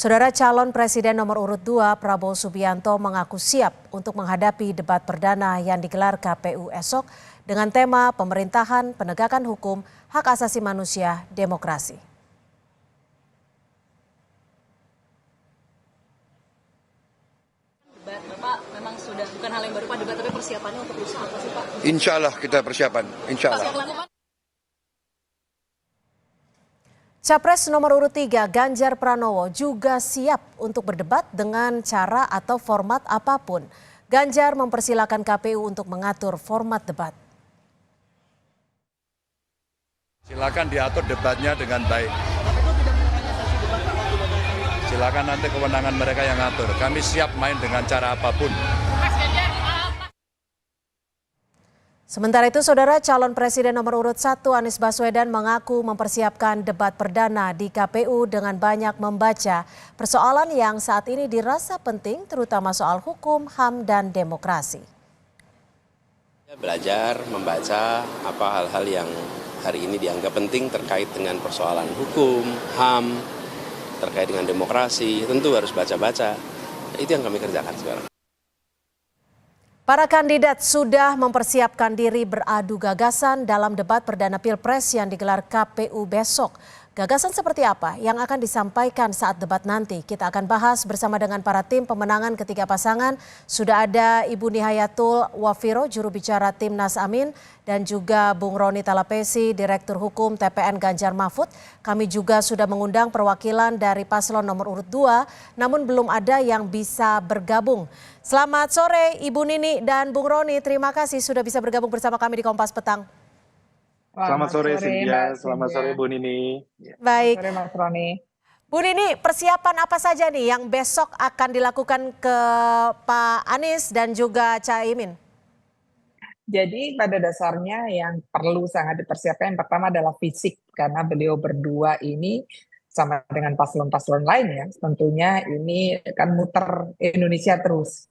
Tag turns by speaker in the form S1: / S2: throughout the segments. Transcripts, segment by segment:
S1: Saudara calon presiden nomor urut 2 Prabowo Subianto mengaku siap untuk menghadapi debat perdana yang digelar KPU esok dengan tema pemerintahan, penegakan hukum, hak asasi manusia, demokrasi.
S2: Debat Bapak memang sudah bukan hal yang baru Pak, debat tapi persiapannya untuk besok apa sih Pak?
S3: Insya Allah kita persiapan, insya Allah.
S1: Capres nomor urut 3 Ganjar Pranowo juga siap untuk berdebat dengan cara atau format apapun. Ganjar mempersilahkan KPU untuk mengatur format debat.
S3: Silakan diatur debatnya dengan baik. Silakan nanti kewenangan mereka yang ngatur. Kami siap main dengan cara apapun.
S1: Sementara itu, Saudara calon presiden nomor urut 1 Anies Baswedan mengaku mempersiapkan debat perdana di KPU dengan banyak membaca persoalan yang saat ini dirasa penting, terutama soal hukum, HAM, dan demokrasi.
S4: Belajar membaca apa hal-hal yang hari ini dianggap penting terkait dengan persoalan hukum, HAM, terkait dengan demokrasi, tentu harus baca-baca. Itu yang kami kerjakan sekarang.
S1: Para kandidat sudah mempersiapkan diri beradu gagasan dalam debat perdana Pilpres yang digelar KPU besok. Gagasan seperti apa yang akan disampaikan saat debat nanti? Kita akan bahas bersama dengan para tim pemenangan ketiga pasangan. Sudah ada Ibu Nihayatul Wafiro, juru bicara Timnas Amin, dan juga Bung Roni Talapesi, Direktur Hukum TPN Ganjar Mahfud. Kami juga sudah mengundang perwakilan dari paslon nomor urut 2, namun belum ada yang bisa bergabung. Selamat sore Ibu Nini dan Bung Roni, terima kasih sudah bisa bergabung bersama kami di Kompas Petang.
S5: Selamat sore Cynthia, selamat sore Bu Nini.
S1: Baik.
S6: Selamat sore Mas Roni.
S1: Bu Nini, persiapan apa saja nih yang besok akan dilakukan ke Pak Anies dan juga Caimin?
S6: Jadi pada dasarnya yang perlu sangat dipersiapkan yang pertama adalah fisik, karena beliau berdua ini sama dengan paslon-paslon lain ya, tentunya ini kan muter Indonesia terus.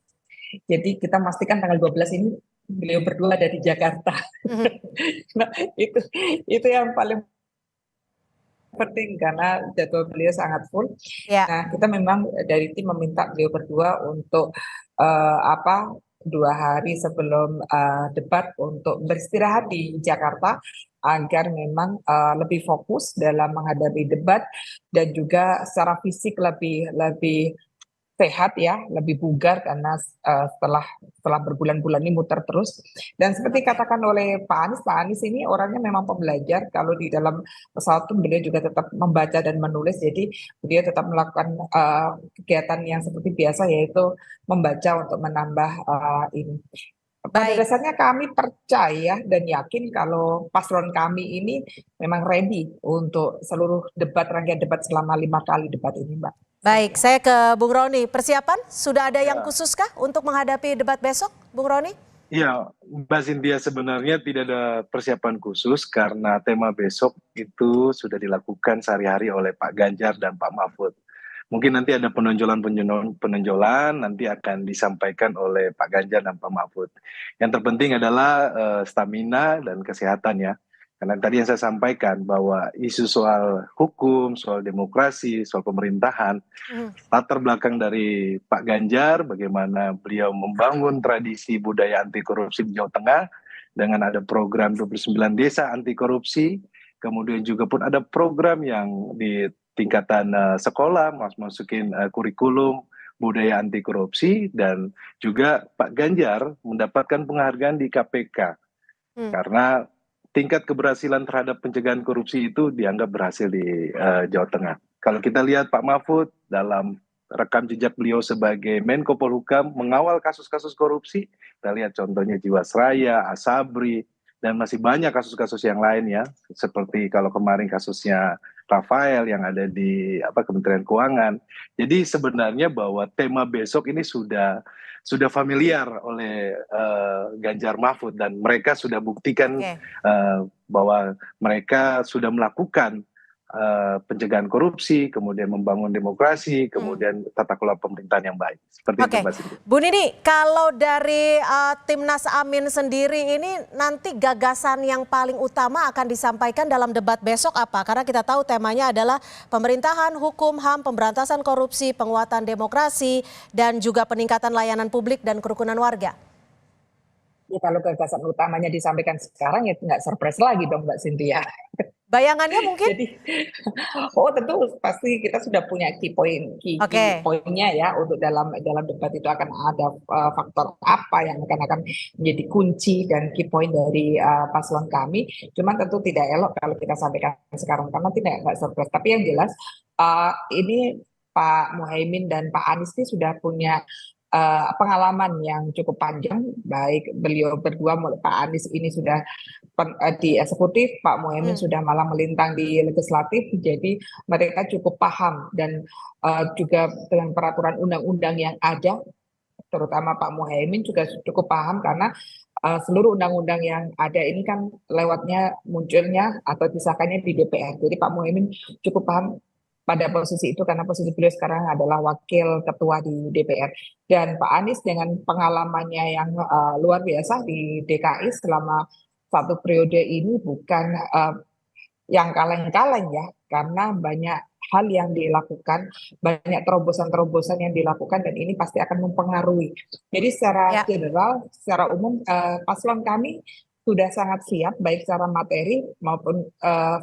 S6: Jadi kita pastikan tanggal 12 ini beliau berdua ada di Jakarta. Nah, itu yang paling penting karena jadwal beliau sangat full.
S1: Ya.
S6: Nah, kita memang dari tim meminta beliau berdua untuk 2 hari sebelum debat untuk beristirahat di Jakarta agar memang lebih fokus dalam menghadapi debat dan juga secara fisik lebih sehat ya, lebih bugar karena setelah berbulan-bulan ini muter terus. Dan seperti katakan oleh Pak Anies ini orangnya memang pembelajar. Kalau di dalam pesawat itu beliau juga tetap membaca dan menulis. Jadi beliau tetap melakukan kegiatan yang seperti biasa, yaitu membaca untuk menambah ini. Pada dasarnya kami percaya dan yakin kalau paslon kami ini memang ready untuk seluruh debat, rangkaian debat selama 5 kali debat ini, Mbak.
S1: Baik, saya ke Bung Roni. Persiapan sudah ada yang khususkah untuk menghadapi debat besok, Bung Roni?
S5: Iya, Mbak Cynthia, sebenarnya tidak ada persiapan khusus karena tema besok itu sudah dilakukan sehari-hari oleh Pak Ganjar dan Pak Mahfud. Mungkin nanti ada penonjolan nanti akan disampaikan oleh Pak Ganjar dan Pak Mahfud. Yang terpenting adalah stamina dan kesehatan ya. Karena tadi yang saya sampaikan bahwa isu soal hukum, soal demokrasi, soal pemerintahan, latar belakang dari Pak Ganjar, bagaimana beliau membangun tradisi budaya anti korupsi di Jawa Tengah, dengan ada program 29 desa anti korupsi, kemudian juga pun ada program yang di tingkatan sekolah, masukin kurikulum budaya anti korupsi, dan juga Pak Ganjar mendapatkan penghargaan di KPK, karena tingkat keberhasilan terhadap pencegahan korupsi itu dianggap berhasil di Jawa Tengah. Kalau kita lihat Pak Mahfud dalam rekam jejak beliau sebagai Menko Polhukam mengawal kasus-kasus korupsi, kita lihat contohnya Jiwasraya, Asabri, dan masih banyak kasus-kasus yang lain ya, seperti kalau kemarin kasusnya Rafael yang ada di Kementerian Keuangan. Jadi sebenarnya bahwa tema besok ini sudah familiar oleh Ganjar Mahfud, dan mereka sudah buktikan bahwa mereka sudah melakukan pencegahan korupsi, kemudian membangun demokrasi, kemudian tata kelola pemerintahan yang baik. Seperti itu,
S1: Oke,
S5: Mbak Cindy.
S1: Bu Nini, kalau dari Timnas Amin sendiri ini nanti gagasan yang paling utama akan disampaikan dalam debat besok apa? Karena kita tahu temanya adalah pemerintahan, hukum, HAM, pemberantasan korupsi, penguatan demokrasi, dan juga peningkatan layanan publik dan kerukunan warga.
S6: Ya, kalau gagasan utamanya disampaikan sekarang ya nggak surprise lagi dong Mbak Cynthia.
S1: Bayangannya mungkin?
S6: Jadi, tentu pasti kita sudah punya key poinnya ya untuk dalam debat itu akan ada faktor apa yang akan menjadi kunci dan key point dari paslon kami. Cuman tentu tidak elok kalau kita sampaikan sekarang karena nggak surprise. Tapi yang jelas ini Pak Muhaimin dan Pak Anies ini sudah punya pengalaman yang cukup panjang, baik beliau berdua, Pak Anies ini sudah di eksekutif, Pak Muhaimin sudah malah melintang di legislatif, jadi mereka cukup paham dan juga dengan peraturan undang-undang yang ada, terutama Pak Muhaimin juga cukup paham karena seluruh undang-undang yang ada ini kan munculnya atau disahkannya di DPR, jadi Pak Muhaimin cukup paham pada posisi itu karena posisi beliau sekarang adalah wakil ketua di DPR. Dan Pak Anies dengan pengalamannya yang luar biasa di DKI selama 1 periode ini bukan yang kaleng-kaleng ya, karena banyak hal yang dilakukan, banyak terobosan-terobosan yang dilakukan dan ini pasti akan mempengaruhi. Jadi secara general, secara umum paslon kami sudah sangat siap, baik secara materi maupun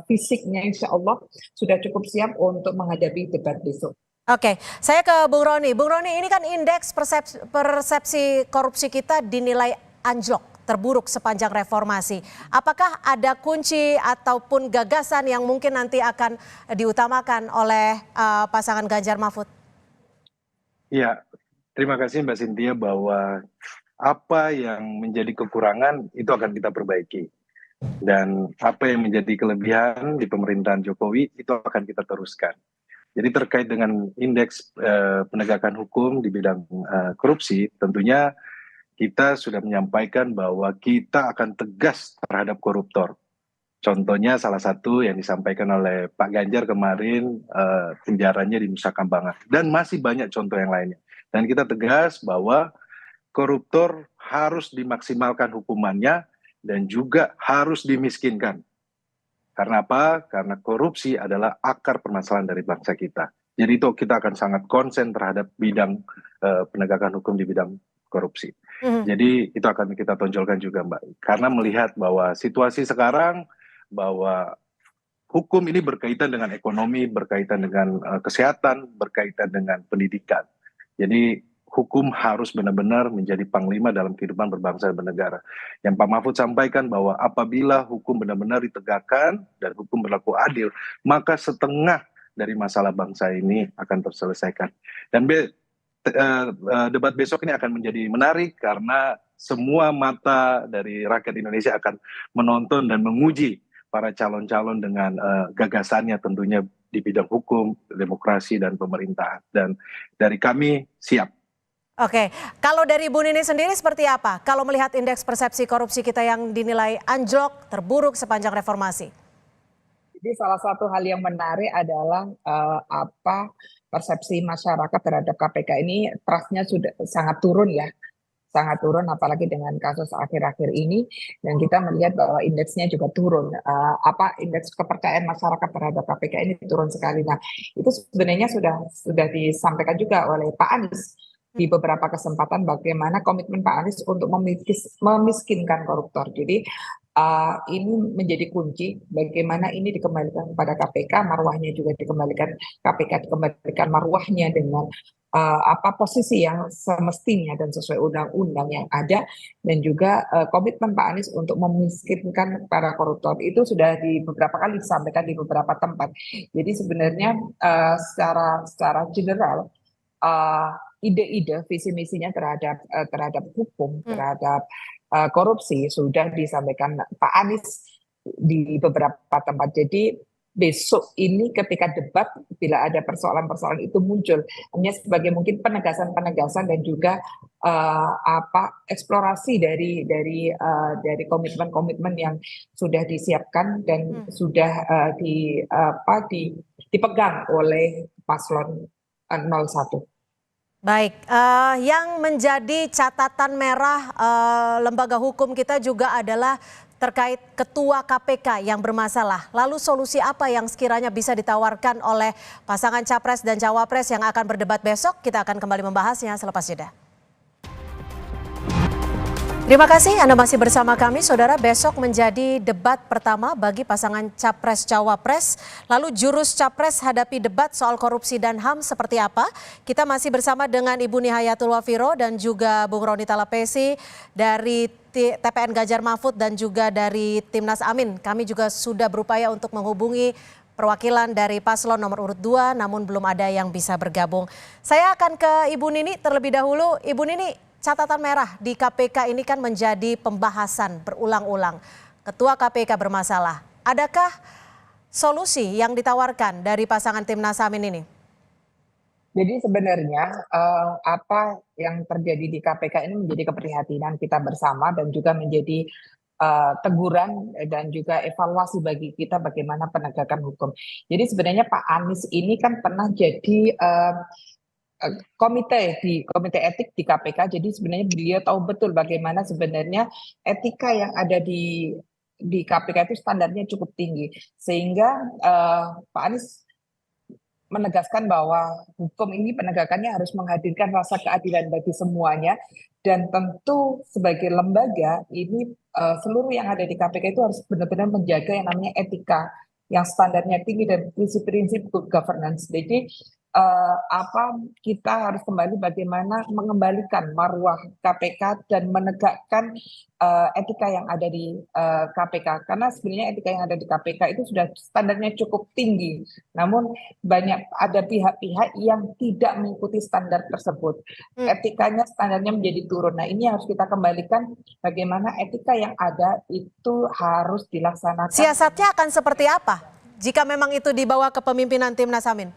S6: fisiknya insya Allah sudah cukup siap untuk menghadapi debat besok.
S1: Oke, saya ke Bung Roni. Bung Roni, ini kan indeks persepsi korupsi kita dinilai anjlok, terburuk sepanjang reformasi. Apakah ada kunci ataupun gagasan yang mungkin nanti akan diutamakan oleh pasangan Ganjar Mahfud?
S5: Ya, terima kasih Mbak Cynthia bahwa apa yang menjadi kekurangan itu akan kita perbaiki. Dan apa yang menjadi kelebihan di pemerintahan Jokowi itu akan kita teruskan. Jadi terkait dengan indeks penegakan hukum di bidang korupsi, tentunya kita sudah menyampaikan bahwa kita akan tegas terhadap koruptor. Contohnya salah satu yang disampaikan oleh Pak Ganjar kemarin, penjaranya di Nusa Kambangan. Dan masih banyak contoh yang lainnya. Dan kita tegas bahwa koruptor harus dimaksimalkan hukumannya dan juga harus dimiskinkan. Karena apa? Karena korupsi adalah akar permasalahan dari bangsa kita. Jadi itu kita akan sangat konsen terhadap bidang penegakan hukum di bidang korupsi. Jadi itu akan kita tonjolkan juga Mbak. Karena melihat bahwa situasi sekarang bahwa hukum ini berkaitan dengan ekonomi, berkaitan dengan kesehatan, berkaitan dengan pendidikan. Jadi hukum harus benar-benar menjadi panglima dalam kehidupan berbangsa dan bernegara. Yang Pak Mahfud sampaikan bahwa apabila hukum benar-benar ditegakkan dan hukum berlaku adil, maka setengah dari masalah bangsa ini akan terselesaikan. Dan debat besok ini akan menjadi menarik karena semua mata dari rakyat Indonesia akan menonton dan menguji para calon-calon dengan gagasannya tentunya di bidang hukum, demokrasi, dan pemerintahan. Dan dari kami siap.
S1: Oke, kalau dari Bu Nini sendiri seperti apa? Kalau melihat indeks persepsi korupsi kita yang dinilai anjlok, terburuk sepanjang reformasi.
S6: Jadi salah satu hal yang menarik adalah persepsi masyarakat terhadap KPK ini trust-nya sudah sangat turun ya. Sangat turun apalagi dengan kasus akhir-akhir ini dan kita melihat bahwa indeksnya juga turun. Indeks kepercayaan masyarakat terhadap KPK ini turun sekali. Nah, itu sebenarnya sudah disampaikan juga oleh Pak Anies di beberapa kesempatan bagaimana komitmen Pak Anies untuk memiskinkan koruptor. Jadi ini menjadi kunci bagaimana ini dikembalikan kepada KPK, marwahnya juga dikembalikan, KPK dikembalikan marwahnya dengan posisi yang semestinya dan sesuai undang-undang yang ada, dan juga komitmen Pak Anies untuk memiskinkan para koruptor itu sudah beberapa kali disampaikan di beberapa tempat. Jadi sebenarnya secara general ide-ide visi misinya terhadap hukum, terhadap korupsi sudah disampaikan Pak Anies di beberapa tempat. Jadi besok ini ketika debat bila ada persoalan-persoalan itu muncul hanya sebagai mungkin penegasan-penegasan dan juga eksplorasi dari komitmen-komitmen yang sudah disiapkan dan sudah dipegang oleh paslon 01.
S1: Baik, yang menjadi catatan merah lembaga hukum kita juga adalah terkait ketua KPK yang bermasalah. Lalu solusi apa yang sekiranya bisa ditawarkan oleh pasangan capres dan cawapres yang akan berdebat besok? Kita akan kembali membahasnya selepas jeda. Terima kasih Anda masih bersama kami, Saudara. Besok menjadi debat pertama bagi pasangan Capres-Cawapres. Lalu jurus Capres hadapi debat soal korupsi dan HAM seperti apa? Kita masih bersama dengan Ibu Nihayatul Wafiro dan juga Bung Roni Talapesi dari TPN Ganjar Mahfud dan juga dari Timnas Amin. Kami juga sudah berupaya untuk menghubungi perwakilan dari paslon nomor urut 2, namun belum ada yang bisa bergabung. Saya akan ke Ibu Nini terlebih dahulu. Ibu Nini, catatan merah di KPK ini kan menjadi pembahasan berulang-ulang. Ketua KPK bermasalah. Adakah solusi yang ditawarkan dari pasangan Timnas Amin ini?
S6: Jadi sebenarnya apa yang terjadi di KPK ini menjadi keprihatinan kita bersama dan juga menjadi teguran dan juga evaluasi bagi kita bagaimana penegakan hukum. Jadi sebenarnya Pak Anies ini kan pernah jadi komite etik di KPK. Jadi sebenarnya beliau tahu betul bagaimana sebenarnya etika yang ada di KPK itu standarnya cukup tinggi, sehingga Pak Anies menegaskan bahwa hukum ini penegakannya harus menghadirkan rasa keadilan bagi semuanya, dan tentu sebagai lembaga ini seluruh yang ada di KPK itu harus benar-benar menjaga yang namanya etika yang standarnya tinggi dan prinsip-prinsip good governance. Jadi kita harus kembali bagaimana mengembalikan marwah KPK dan menegakkan etika yang ada di KPK, karena sebenarnya etika yang ada di KPK itu sudah standarnya cukup tinggi, namun ada pihak-pihak yang tidak mengikuti standar tersebut. Etikanya standarnya menjadi turun. Nah, ini harus kita kembalikan bagaimana etika yang ada itu harus dilaksanakan.
S1: Siasatnya akan seperti apa jika memang itu dibawa ke pemimpinan Timnas Amin?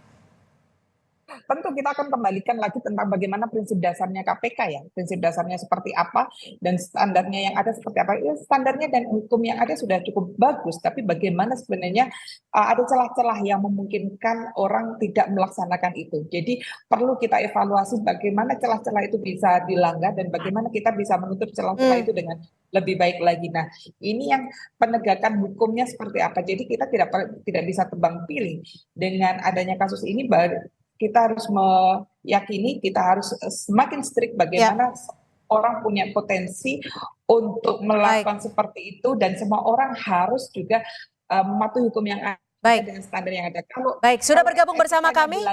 S6: Tentu kita akan kembalikan lagi tentang bagaimana prinsip dasarnya KPK ya, prinsip dasarnya seperti apa dan standarnya yang ada seperti apa. Ya, standarnya dan hukum yang ada sudah cukup bagus, tapi bagaimana sebenarnya ada celah-celah yang memungkinkan orang tidak melaksanakan itu. Jadi perlu kita evaluasi bagaimana celah-celah itu bisa dilanggar dan bagaimana kita bisa menutup celah-celah itu dengan lebih baik lagi. Nah, ini yang penegakan hukumnya seperti apa. Jadi kita tidak bisa tebang pilih dengan adanya kasus ini. Kita harus meyakini, kita harus semakin strict bagaimana orang punya potensi untuk melakukan seperti itu, dan semua orang harus juga mematuhi hukum yang ada dengan standar yang ada.
S1: Sudah bergabung bersama kami.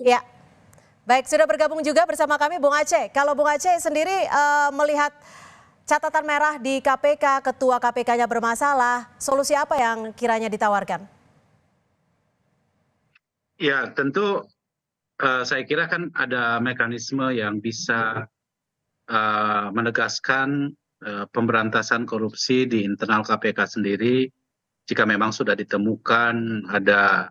S1: Ya. Baik, sudah bergabung juga bersama kami Bung Aceh. Kalau Bung Aceh sendiri melihat catatan merah di KPK, ketua KPK-nya bermasalah, solusi apa yang kiranya ditawarkan?
S7: Ya, tentu saya kira kan ada mekanisme yang bisa menegaskan pemberantasan korupsi di internal KPK sendiri jika memang sudah ditemukan ada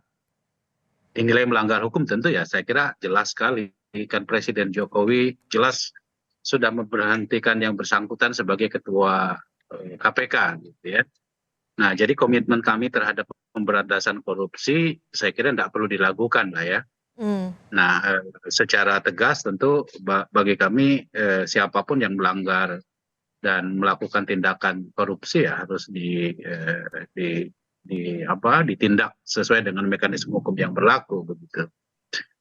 S7: dinilai melanggar hukum. Tentu ya saya kira jelas sekali kan Presiden Jokowi jelas sudah memberhentikan yang bersangkutan sebagai ketua KPK gitu ya. Nah, jadi komitmen kami terhadap pemberantasan korupsi saya kira tidak perlu dilakukan lah ya. Nah, secara tegas tentu bagi kami siapapun yang melanggar dan melakukan tindakan korupsi ya harus ditindak sesuai dengan mekanisme hukum yang berlaku begitu.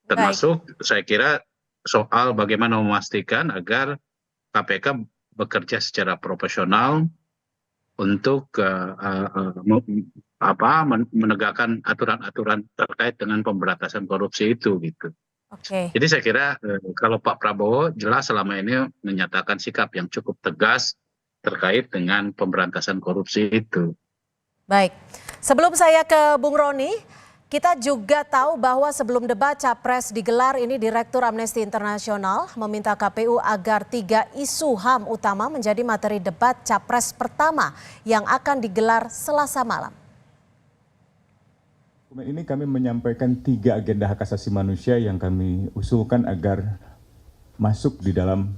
S7: Termasuk saya kira soal bagaimana memastikan agar KPK bekerja secara profesional untuk menegakkan aturan-aturan terkait dengan pemberantasan korupsi itu gitu. Jadi saya kira kalau Pak Prabowo jelas selama ini menyatakan sikap yang cukup tegas terkait dengan pemberantasan korupsi itu.
S1: Baik, sebelum saya ke Bung Roni, kita juga tahu bahwa sebelum debat Capres digelar ini Direktur Amnesty International meminta KPU agar 3 isu HAM utama menjadi materi debat Capres pertama yang akan digelar Selasa malam.
S8: Dokumen ini kami menyampaikan 3 agenda hak asasi manusia yang kami usulkan agar masuk di dalam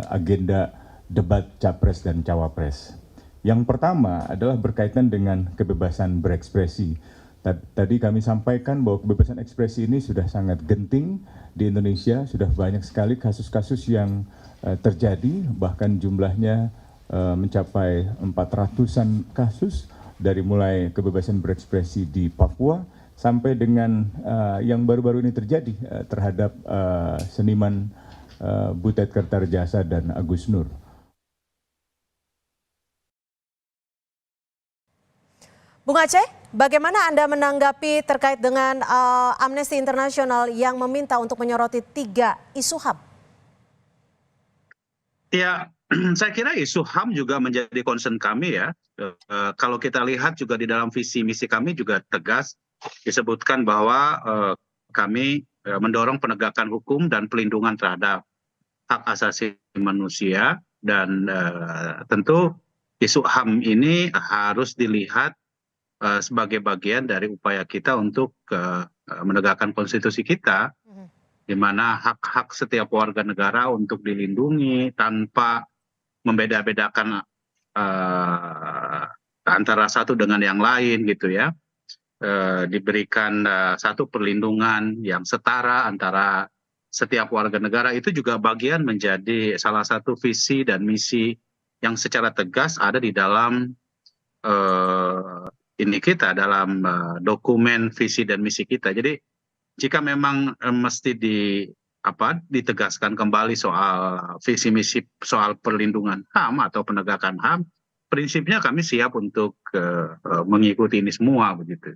S8: agenda debat Capres dan Cawapres. Yang pertama adalah berkaitan dengan kebebasan berekspresi. Tadi kami sampaikan bahwa kebebasan ekspresi ini sudah sangat genting di Indonesia, sudah banyak sekali kasus-kasus yang terjadi, bahkan jumlahnya mencapai 400-an kasus, dari mulai kebebasan berekspresi di Papua sampai dengan yang baru-baru ini terjadi terhadap seniman Butet Kertarejasa dan Agus Nur.
S1: Bung Aceh, bagaimana Anda menanggapi terkait dengan Amnesty International yang meminta untuk menyoroti 3 isu HAM?
S7: Ya, saya kira isu HAM juga menjadi concern kami ya. Kalau kita lihat juga di dalam visi misi kami juga tegas disebutkan bahwa kami mendorong penegakan hukum dan pelindungan terhadap hak asasi manusia, dan tentu isu HAM ini harus dilihat sebagai bagian dari upaya kita untuk menegakkan konstitusi kita, di mana hak-hak setiap warga negara untuk dilindungi tanpa membeda-bedakan antara satu dengan yang lain gitu ya, diberikan satu perlindungan yang setara antara setiap warga negara. Itu juga bagian menjadi salah satu visi dan misi yang secara tegas ada di dalam ini kita, dalam dokumen visi dan misi kita. Jadi jika memang mesti ditegaskan kembali soal visi misi soal perlindungan HAM atau penegakan HAM, prinsipnya kami siap untuk mengikuti ini semua begitu.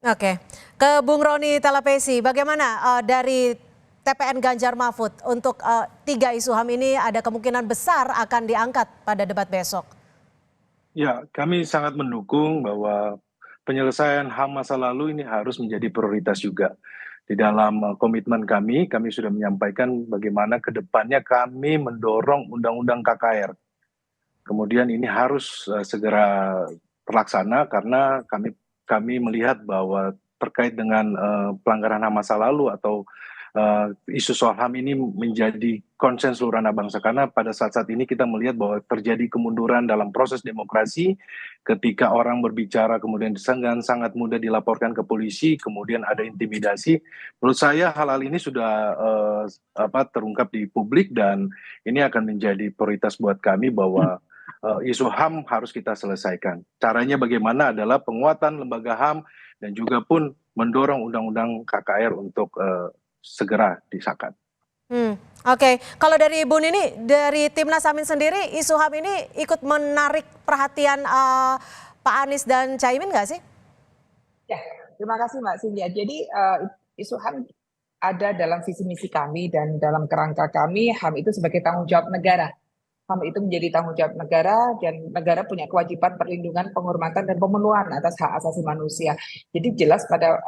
S1: Oke, ke Bung Roni Talapesi, bagaimana dari TPN Ganjar Mahfud untuk 3 isu HAM ini ada kemungkinan besar akan diangkat pada debat besok?
S5: Ya, kami sangat mendukung bahwa penyelesaian HAM masa lalu ini harus menjadi prioritas juga. Di dalam komitmen kami sudah menyampaikan bagaimana ke depannya kami mendorong undang-undang KKR. Kemudian ini harus segera terlaksana karena kami melihat bahwa terkait dengan pelanggaran HAM masa lalu atau isu soal HAM ini menjadi konsen seluruh anak bangsa, karena pada saat-saat ini kita melihat bahwa terjadi kemunduran dalam proses demokrasi ketika orang berbicara kemudian disenggan, sangat mudah dilaporkan ke polisi, kemudian ada intimidasi. Menurut saya hal-hal ini sudah terungkap di publik dan ini akan menjadi prioritas buat kami bahwa isu HAM harus kita selesaikan. Caranya bagaimana adalah penguatan lembaga HAM dan juga pun mendorong undang-undang KKR untuk segera disahkan.
S1: Oke. Kalau dari Bu Nini, dari Timnas Amin sendiri, isu HAM ini ikut menarik perhatian Pak Anies dan Caimin nggak sih?
S6: Ya, terima kasih Mbak Cynthia. Jadi isu HAM ada dalam visi misi kami dan dalam kerangka kami, HAM itu sebagai tanggung jawab negara. HAM itu menjadi tanggung jawab negara dan negara punya kewajiban perlindungan, penghormatan, dan pemenuhan atas hak asasi manusia. Jadi jelas pada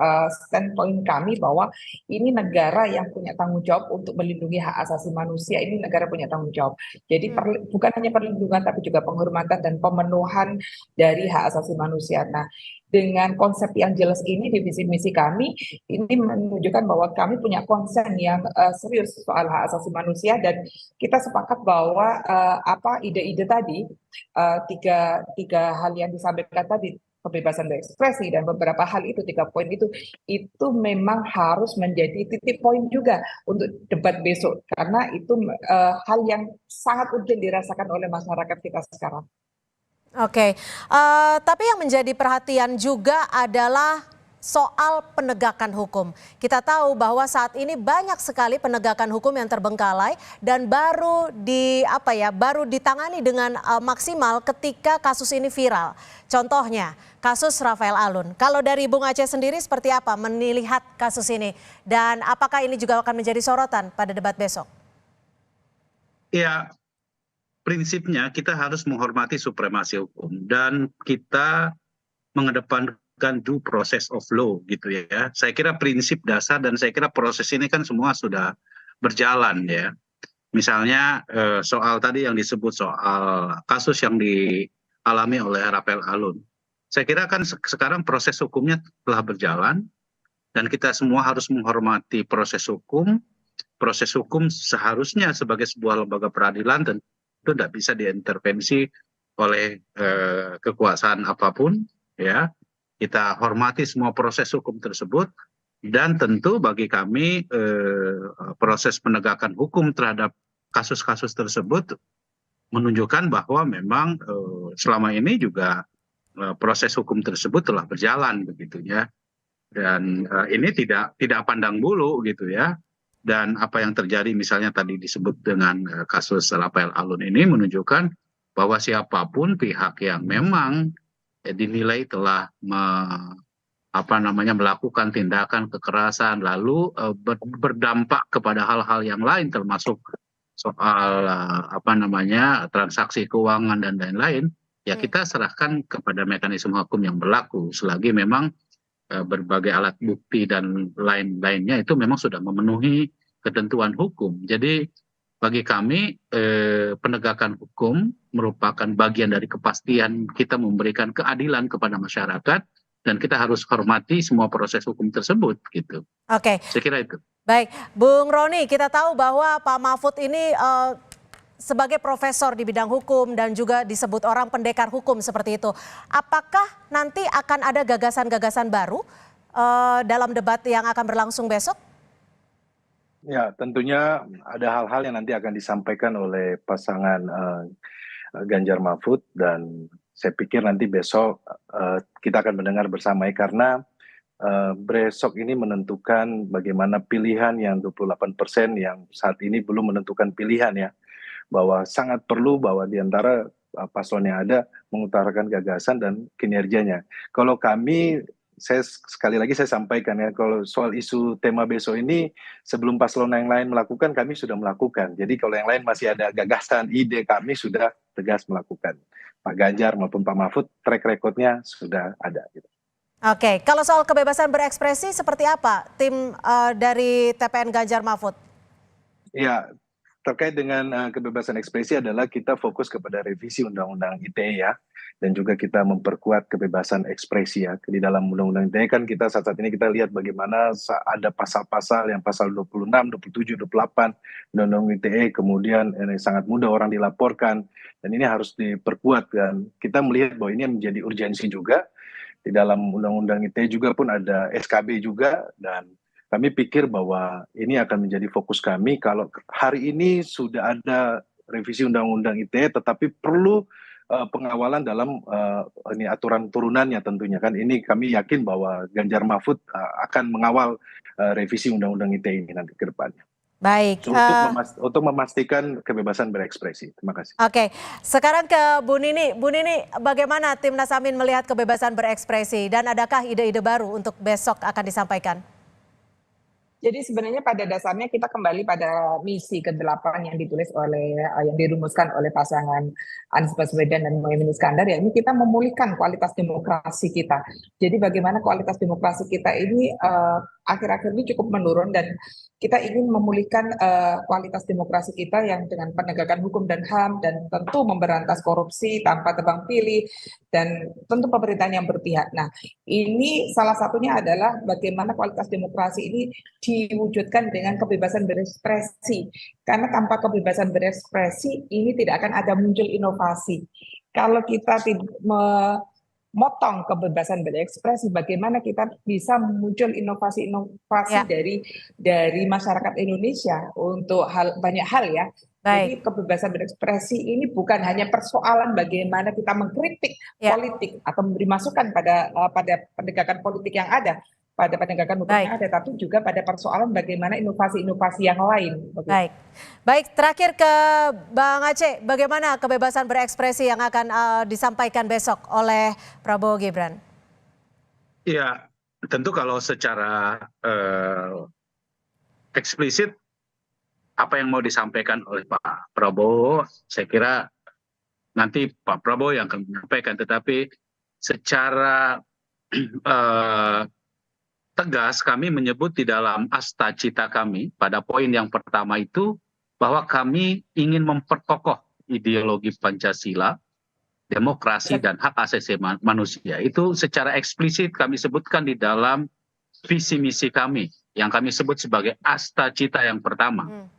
S6: standpoint kami bahwa ini negara yang punya tanggung jawab untuk melindungi hak asasi manusia, ini negara punya tanggung jawab. Jadi bukan hanya perlindungan tapi juga penghormatan dan pemenuhan dari hak asasi manusia. Nah, dengan konsep yang jelas ini di visi misi kami, ini menunjukkan bahwa kami punya konsen yang serius soal hak asasi manusia dan kita sepakat bahwa ide-ide tadi, tiga hal yang disampaikan tadi, kebebasan berekspresi dan beberapa hal itu, 3 poin itu memang harus menjadi titik poin juga untuk debat besok karena itu hal yang sangat urgent dirasakan oleh masyarakat kita sekarang.
S1: Oke, tapi yang menjadi perhatian juga adalah soal penegakan hukum. Kita tahu bahwa saat ini banyak sekali penegakan hukum yang terbengkalai dan baru ditangani dengan maksimal ketika kasus ini viral. Contohnya kasus Rafael Alun. Kalau dari Bung Aceh sendiri seperti apa melihat kasus ini dan apakah ini juga akan menjadi sorotan pada debat besok?
S7: Ya, prinsipnya kita harus menghormati supremasi hukum dan kita mengedepankan due process of law gitu ya. Saya kira prinsip dasar dan saya kira proses ini kan semua sudah berjalan ya. Misalnya soal tadi yang disebut soal kasus yang dialami oleh Rafael Alun. Saya kira kan sekarang proses hukumnya telah berjalan dan kita semua harus menghormati proses hukum. Proses hukum seharusnya sebagai sebuah lembaga peradilan tentu tidak bisa diintervensi oleh kekuasaan apapun, ya. Kita hormati semua proses hukum tersebut, dan tentu bagi kami proses penegakan hukum terhadap kasus-kasus tersebut menunjukkan bahwa memang selama ini juga proses hukum tersebut telah berjalan begitu ya, dan ini tidak pandang bulu gitu ya. Dan apa yang terjadi misalnya tadi disebut dengan kasus Rafael Alun ini menunjukkan bahwa siapapun pihak yang memang dinilai telah melakukan tindakan kekerasan lalu berdampak kepada hal-hal yang lain termasuk soal transaksi keuangan dan lain-lain, ya kita serahkan kepada mekanisme hukum yang berlaku selagi memang berbagai alat bukti dan lain-lainnya itu memang sudah memenuhi ketentuan hukum. Jadi bagi kami penegakan hukum merupakan bagian dari kepastian kita memberikan keadilan kepada masyarakat, dan kita harus hormati semua proses hukum tersebut gitu.
S1: Oke.
S7: Saya kira itu.
S1: Baik, Bung Roni, kita tahu bahwa Pak Mahfud ini sebagai profesor di bidang hukum dan juga disebut orang pendekar hukum seperti itu. Apakah nanti akan ada gagasan-gagasan baru dalam debat yang akan berlangsung besok?
S5: Ya, tentunya ada hal-hal yang nanti akan disampaikan oleh pasangan Ganjar Mahfud, dan saya pikir nanti besok kita akan mendengar bersama, karena besok ini menentukan bagaimana pilihan yang 28% yang saat ini belum menentukan pilihan ya, bahwa sangat perlu bahwa di antara paslon yang ada mengutarakan gagasan dan kinerjanya. Kalau kami, sekali lagi saya sampaikan ya, kalau soal isu tema besok ini sebelum paslon yang lain melakukan, kami sudah melakukan. Jadi kalau yang lain masih ada gagasan, ide, kami sudah tegas melakukan. Pak Ganjar maupun Pak Mahfud track recordnya sudah ada. Gitu.
S1: Oke, kalau soal kebebasan berekspresi seperti apa tim dari TPN Ganjar Mahfud? Ya,
S5: terkait dengan kebebasan ekspresi adalah kita fokus kepada revisi Undang-Undang ITE ya, dan juga kita memperkuat kebebasan ekspresi ya. Di dalam Undang-Undang ITE kan kita saat ini kita lihat bagaimana ada pasal-pasal yang pasal 26, 27, 28 Undang-Undang ITE, kemudian ini sangat mudah orang dilaporkan, dan ini harus diperkuat, dan kita melihat bahwa ini menjadi urgensi juga. Di dalam Undang-Undang ITE juga pun ada SKB juga, dan kami pikir bahwa ini akan menjadi fokus kami. Kalau hari ini sudah ada revisi Undang-Undang ITE, tetapi perlu pengawalan dalam ini aturan turunannya tentunya kan. Ini kami yakin bahwa Ganjar Mahfud akan mengawal revisi Undang-Undang ITE ini nanti ke depannya.
S1: Baik.
S5: Untuk memastikan kebebasan berekspresi. Terima kasih.
S1: Oke, sekarang ke Bu Nini. Bu Nini, bagaimana Timnas Amin melihat kebebasan berekspresi, dan adakah ide-ide baru untuk besok akan disampaikan?
S6: Jadi sebenarnya pada dasarnya kita kembali pada misi ke-8 yang ditulis oleh yang dirumuskan oleh pasangan Anies Baswedan dan Muhaimin Iskandar, ya ini kita memulihkan kualitas demokrasi kita. Jadi bagaimana kualitas demokrasi kita ini akhir-akhir ini cukup menurun, dan kita ingin memulihkan kualitas demokrasi kita yang dengan penegakan hukum dan HAM, dan tentu memberantas korupsi tanpa tebang pilih, dan tentu pemerintahan yang berpihak. Nah, ini salah satunya adalah bagaimana kualitas demokrasi ini diwujudkan dengan kebebasan berekspresi. Karena tanpa kebebasan berekspresi ini tidak akan ada muncul inovasi. Kalau kita memotong kebebasan berekspresi, bagaimana kita bisa muncul inovasi-inovasi dari masyarakat Indonesia untuk banyak hal ya. Jadi kebebasan berekspresi ini bukan hanya persoalan bagaimana kita mengkritik politik atau memberi masukan pada penegakan politik yang ada, pada penegakan hukum yang ada, tapi juga pada persoalan bagaimana inovasi-inovasi yang lain.
S1: Baik, terakhir ke Bang Aceh, bagaimana kebebasan berekspresi yang akan disampaikan besok oleh Prabowo Gibran?
S7: Ya, tentu kalau secara eksplisit apa yang mau disampaikan oleh Pak Prabowo, saya kira nanti Pak Prabowo yang akan menyampaikan, tetapi secara tegas kami menyebut di dalam asta cita kami pada poin yang pertama itu bahwa kami ingin memperkokoh ideologi Pancasila, demokrasi dan hak asasi manusia. Itu secara eksplisit kami sebutkan di dalam visi misi kami yang kami sebut sebagai Asta Cita yang pertama.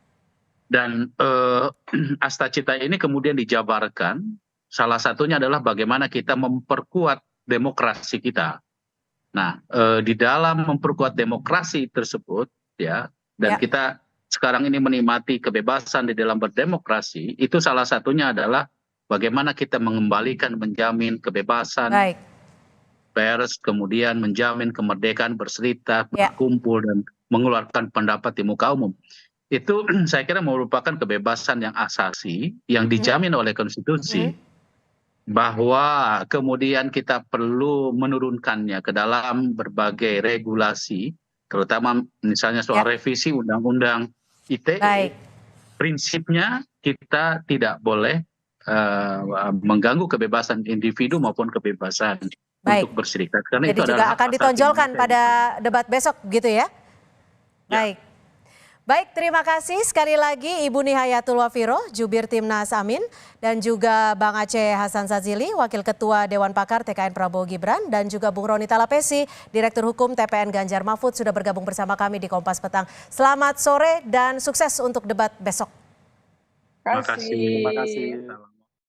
S7: Dan Asta Cita ini kemudian dijabarkan, salah satunya adalah bagaimana kita memperkuat demokrasi kita. Nah, di dalam memperkuat demokrasi tersebut, ya, dan kita sekarang ini menikmati kebebasan di dalam berdemokrasi, itu salah satunya adalah bagaimana kita mengembalikan, menjamin kebebasan pers, kemudian menjamin kemerdekaan berserikat, berkumpul, dan mengeluarkan pendapat di muka umum. Itu saya kira merupakan kebebasan yang asasi, yang dijamin oleh konstitusi, bahwa kemudian kita perlu menurunkannya ke dalam berbagai regulasi, terutama misalnya soal revisi Undang-Undang ITE. Prinsipnya kita tidak boleh mengganggu kebebasan individu maupun kebebasan untuk berserikat. Karena
S1: Jadi
S7: itu
S1: juga akan ditonjolkan pada debat besok gitu ya? Baik, terima kasih sekali lagi Ibu Nihayatul Wafiro, Jubir Timnas Amin, dan juga Bang Aceh Hasan Sazili, Wakil Ketua Dewan Pakar TKN Prabowo Gibran, dan juga Bung Roni Talapesi, Direktur Hukum TPN Ganjar Mahfud sudah bergabung bersama kami di Kompas Petang. Selamat sore dan sukses untuk debat besok.
S7: Terima kasih.
S5: Terima kasih.